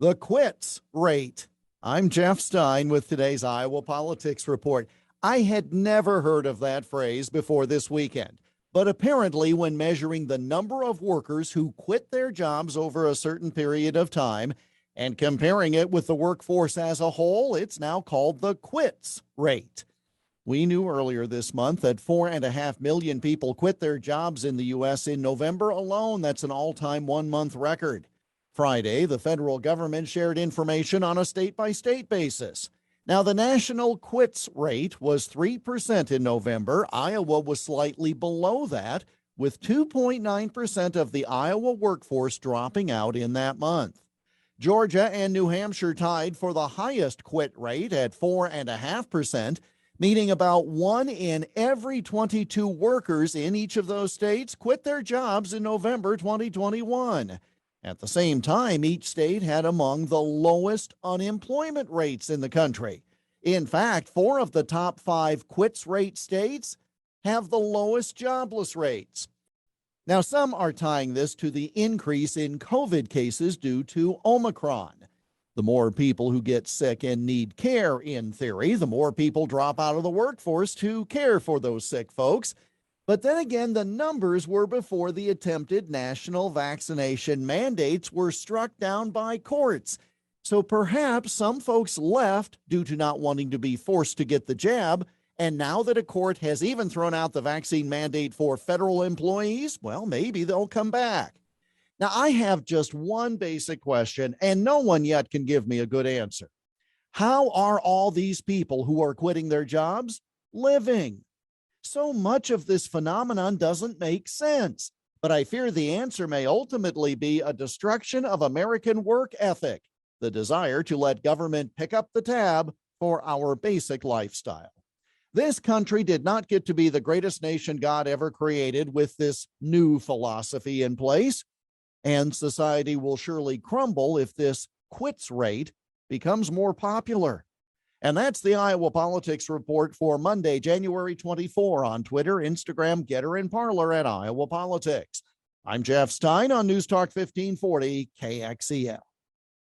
The quits rate. I'm Jeff Stein with today's Iowa Politics Report. I had never heard of that phrase before this weekend, but apparently when measuring the number of workers who quit their jobs over a certain period of time and comparing it with the workforce as a whole, it's now called the quits rate. We knew earlier this month that 4.5 million people quit their jobs in the U.S. in November alone. That's an all-time one-month record. Friday, the federal government shared information on a state-by-state basis. Now, the national quits rate was 3% in November. Iowa was slightly below that, with 2.9% of the Iowa workforce dropping out in that month. Georgia and New Hampshire tied for the highest quit rate at 4.5%, meaning about 1 in every 22 workers in each of those states quit their jobs in November 2021. At the same time, each state had among the lowest unemployment rates in the country. In fact, 4 of the top 5 quits rate states have the lowest jobless rates. Now, some are tying this to the increase in COVID cases due to Omicron. The more people who get sick and need care, in theory, the more people drop out of the workforce to care for those sick folks. But then again, the numbers were before the attempted national vaccination mandates were struck down by courts. So perhaps some folks left due to not wanting to be forced to get the jab. And now that a court has even thrown out the vaccine mandate for federal employees, well, maybe they'll come back. Now, I have just one basic question, and no one yet can give me a good answer. How are all these people who are quitting their jobs living? So much of this phenomenon doesn't make sense, but I fear the answer may ultimately be a destruction of American work ethic, the desire to let government pick up the tab for our basic lifestyle. This country did not get to be the greatest nation God ever created with this new philosophy in place, and society will surely crumble if this quits rate becomes more popular. And that's the Iowa Politics Report for Monday, January 24 on Twitter, Instagram, Getter, and Parler at Iowa Politics. I'm Jeff Stein on News Talk 1540 KXEL.